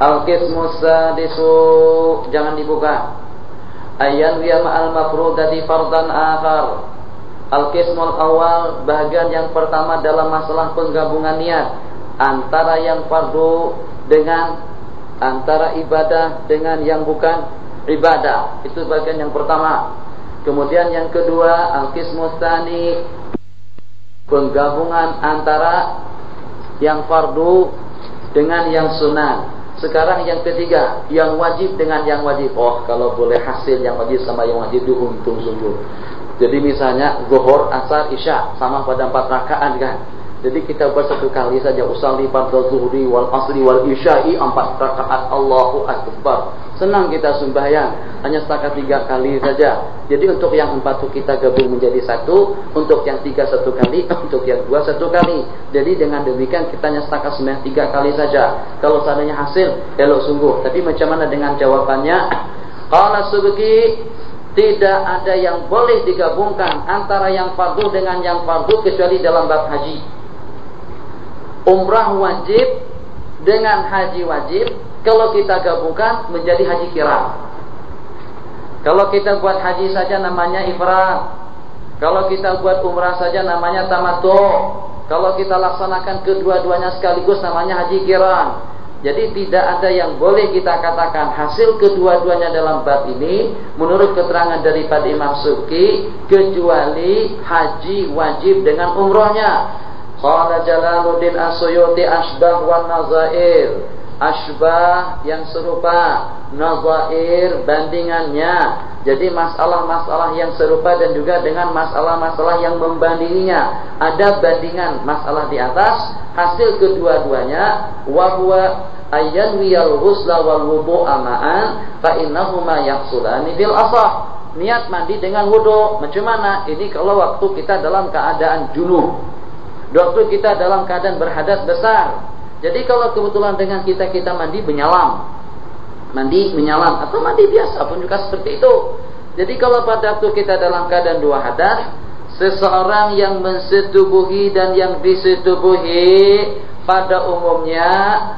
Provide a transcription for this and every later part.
Al-qismus sadisu, jangan dibuka. Ayyan wiya ma'al mafrudati fardan akhar. Al-qismul awal, bagian yang pertama dalam masalah penggabungan niat antara yang fardu dengan, antara ibadah dengan yang bukan ibadah. Itu bagian yang pertama. Kemudian yang kedua, al-qismus tsani, penggabungan antara yang fardu dengan yang sunnah. Sekarang yang ketiga, yang wajib dengan yang wajib. Oh, kalau boleh hasil yang wajib sama yang wajib itu untung sungguh. Jadi misalnya zuhur, asar, isya sama pada 4 rakaat kan. Jadi kita buat 1 kali saja, usalli fardhu zuhri wal asri wal isya'i 4 rakaat, Allahu akbar. Senang kita sembahyang, hanya setakat 3 kali saja. Jadi untuk yang 4 itu kita gabung menjadi 1, untuk yang 3 1 kali, untuk yang 2 1 kali. Jadi dengan demikian kita hanya setakat sembahyang 3 kali saja. Kalau seandainya hasil, elok sungguh. Tapi macam mana dengan jawabannya? Qala Subki, tidak ada yang boleh digabungkan antara yang fardu dengan yang fardu kecuali dalam bab haji. Umrah wajib dengan haji wajib, kalau kita gabungkan menjadi haji kiran. Kalau kita buat haji saja namanya ifrad. Kalau kita buat umrah saja namanya tamattu. Kalau kita laksanakan kedua-duanya sekaligus namanya haji kiran. Jadi tidak ada yang boleh kita katakan hasil kedua-duanya dalam bab ini menurut keterangan daripada Imam Subki kecuali haji wajib dengan umrohnya. Qala Jalaluddin As-Suyuti asbah wan nazair. Asbah yang serupa, nazair bandingannya. Jadi masalah-masalah yang serupa dan juga dengan masalah-masalah yang membandinginya. Ada bandingan masalah di atas, hasil kedua-duanya wa huwa ayyan wiyal ghusla wal wudu'a ma'an fa innahuma yahsulani bil asah. Niat mandi dengan wudu. Macam mana? Ini kalau waktu kita dalam keadaan junub. Waktu kita dalam keadaan berhadas besar. Jadi kalau kebetulan dengan kita mandi menyalam, atau mandi biasa pun juga seperti itu. Jadi kalau pada waktu kita dalam keadaan 2 hadas, seseorang yang mensetubuhi dan yang disetubuhi pada umumnya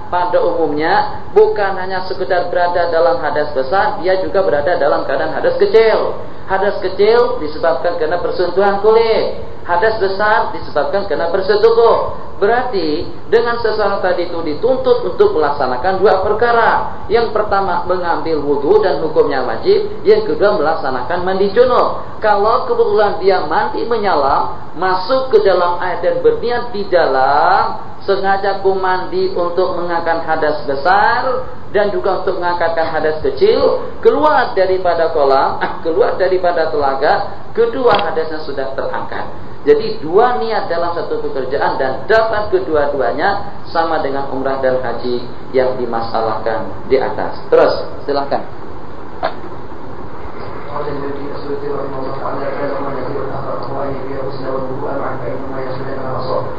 bukan hanya sekedar berada dalam hadas besar, dia juga berada dalam keadaan hadas kecil. Hadas kecil disebabkan karena persentuhan kulit, hadas besar disebabkan karena bersetubuh. Berarti dengan seseorang tadi itu dituntut untuk melaksanakan 2 perkara. Yang pertama mengambil wudu dan hukumnya wajib. Yang kedua melaksanakan mandi junub. Kalau kebetulan dia mandi menyalam, masuk ke dalam air dan berniat di dalam, sengaja ku mandi untuk mengangkat hadas besar dan juga untuk mengangkatkan hadas kecil, keluar daripada kolam, keluar daripada telaga, kedua hadasnya sudah terangkat. Jadi 2 niat dalam satu pekerjaan dan dapat kedua-duanya sama dengan umrah dan haji yang dimasalahkan di atas. Terus silakan.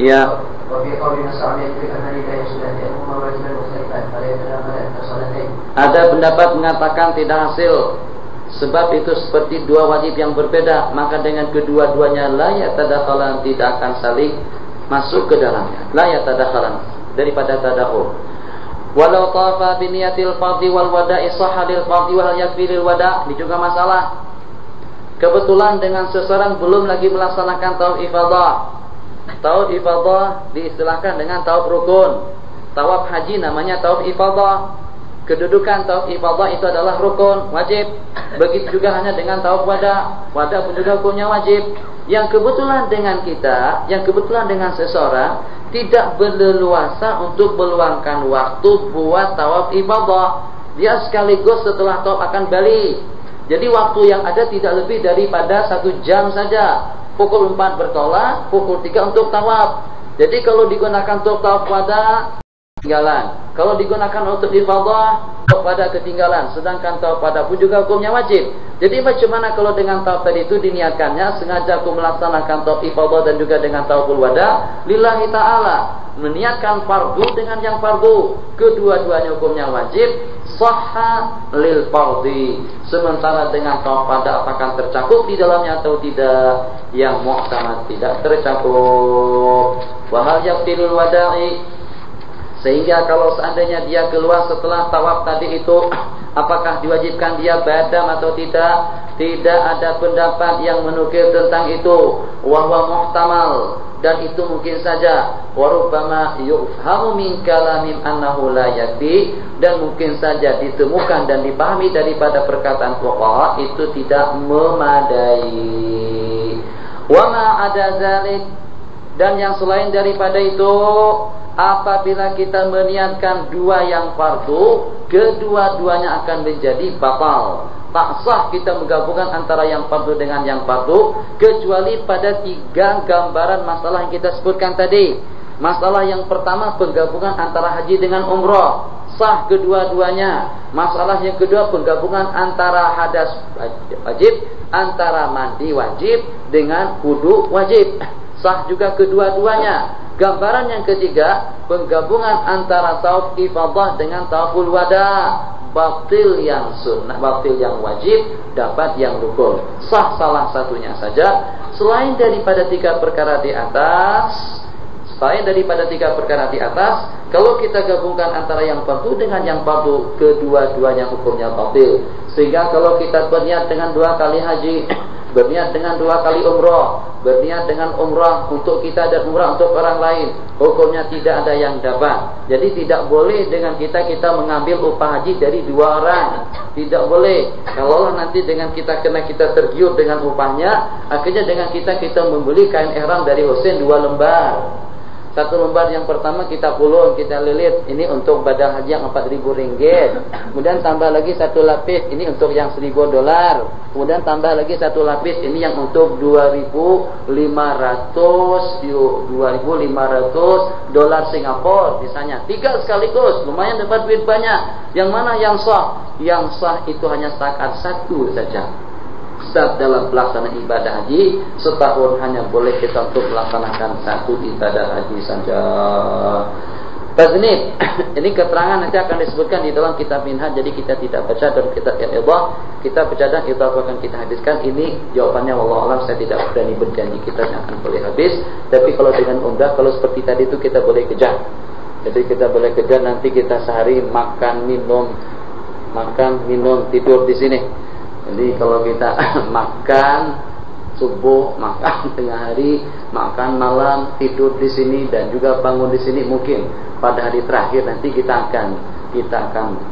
Ya. Ada pendapat mengatakan tidak hasil, sebab itu seperti 2 wajib yang berbeda, maka dengan kedua-duanya la yatadakhalan, tidak akan saling masuk ke dalamnya. La yatadakhalan daripada tadakhul. Walau tafa bi niyatil fardhi wal wada'i sahha lil fardhi wal yakfi lil wada'. Ini juga masalah. Kebetulan dengan seseorang belum lagi melaksanakan tawaf ifadah. Tawaf ifadah diistilahkan dengan tawaf rukun. Tawaf haji namanya tawaf ifadah. Kedudukan tawaf ifadah itu adalah rukun, wajib. Begitu juga hanya dengan tawaf wada. Wada pun juga hukumnya wajib. Yang kebetulan dengan kita, yang kebetulan dengan seseorang tidak berleluasa untuk meluangkan waktu buat tawaf ifadah. Dia sekaligus setelah tawaf akan balik. Jadi waktu yang ada tidak lebih daripada 1 jam saja. Pukul 4 bertolak, pukul 3 untuk tawaf. Jadi kalau digunakan untuk tawaf wada, ketinggalan. Kalau digunakan untuk ifadah, pada ketinggalan. Sedangkan tawaf wada pun juga hukumnya wajib. Jadi macam mana kalau dengan tawaf tadi itu diniatkannya sengaja aku melaksanakan tawaf ifadah dan juga dengan tawaful wada lillahi ta'ala, meniatkan fardu dengan yang fardu, kedua-duanya hukumnya wajib, sahha lil fardhi. Sementara dengan tawaf wada apakah tercakup di dalamnya atau tidak, yang muhtamad tidak tercakup. Wa hal yaqtilul wada'i, Sehingga kalau seandainya dia keluar setelah tawaf tadi itu, apakah diwajibkan dia badam atau tidak? Tidak ada pendapat yang menukil tentang itu. Wa huwa muhtamal, dan itu mungkin saja. Wa rubbama yufhamu min kalamin annahu la yakfi, dan mungkin saja ditemukan dan dipahami daripada perkataan fuqaha itu tidak memadai. Wa ma ada zalik, dan yang selain daripada itu, apabila kita meniatkan dua yang fardu, kedua-duanya akan menjadi batal. Tak sah kita menggabungkan antara yang fardu dengan yang fardu, kecuali pada 3 gambaran masalah yang kita sebutkan tadi. Masalah yang pertama, penggabungan antara haji dengan umrah, sah kedua-duanya. Masalah yang kedua, penggabungan antara hadas wajib, antara mandi wajib dengan wudu wajib, sah juga kedua-duanya. Gambaran yang ketiga, penggabungan antara tawaf ifadah dengan tawaful wada, batil yang sunnah, batil yang wajib, dapat yang rukun, sah salah satunya saja. Selain daripada 3 perkara di atas, kalau kita gabungkan antara yang fardu dengan yang fardu, kedua-duanya hukumnya batil. Sehingga kalau kita berniat dengan 2 kali haji, berniat dengan 2 kali umrah, berniat dengan umrah untuk kita dan umrah untuk orang lain, hukumnya tidak ada yang dapat. Jadi tidak boleh dengan kita mengambil upah haji dari 2 orang. Tidak boleh. Kalau nanti dengan kita tergiur dengan upahnya, akhirnya dengan kita membeli kain ihram dari Husain 2 lembar. 1 lembar yang pertama kita pulung, kita lilit, ini untuk badal haji yang 4.000 ringgit. Kemudian tambah lagi 1 lapis, ini untuk yang $1.000. Kemudian tambah lagi 1 lapis, ini yang untuk $2.500 Singapura misalnya. 3 sekaligus, lumayan dapat duit banyak. Yang mana yang sah? Yang sah itu hanya setakat 1 saja. Dalam pelaksanaan ibadah haji, setahun hanya boleh kita untuk melaksanakan 1 ibadah haji saja. Taznib, ini keterangan nanti akan disebutkan di dalam kitab Minhaj. Jadi kita tidak baca dalam kitab Al-Idah, kita baca dan itu akan kita habiskan. Ini jawabannya wallahu alam, saya tidak berani berjanji kita akan boleh habis. Tapi kalau dengan umrah, kalau seperti tadi itu kita boleh kejar. Jadi kita boleh kejar, nanti kita sehari makan minum tidur di sini. Jadi kalau kita makan subuh, makan tengah hari, makan malam, tidur di sini dan juga bangun di sini, mungkin pada hari terakhir nanti kita akan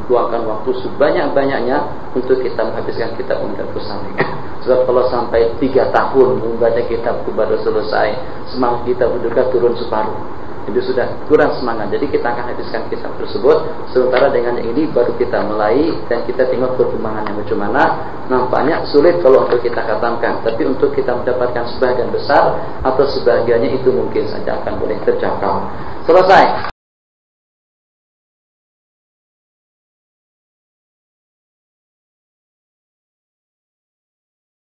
luangkan waktu sebanyak-banyaknya untuk kita menghabiskan kitab Umdatus Salik. Sebab kalau sampai 3 tahun membaca kitab itu baru selesai, semangat kita juga turun separuh. Itu sudah kurang semangat. Jadi kita akan habiskan kitab tersebut. Sementara dengan yang ini baru kita mulai dan kita tengok perkembangannya bagaimana. Nampaknya sulit kalau untuk kita khatamkan, tapi untuk kita mendapatkan sebagian besar atau sebagiannya itu mungkin saja akan boleh terjangkau. Selesai.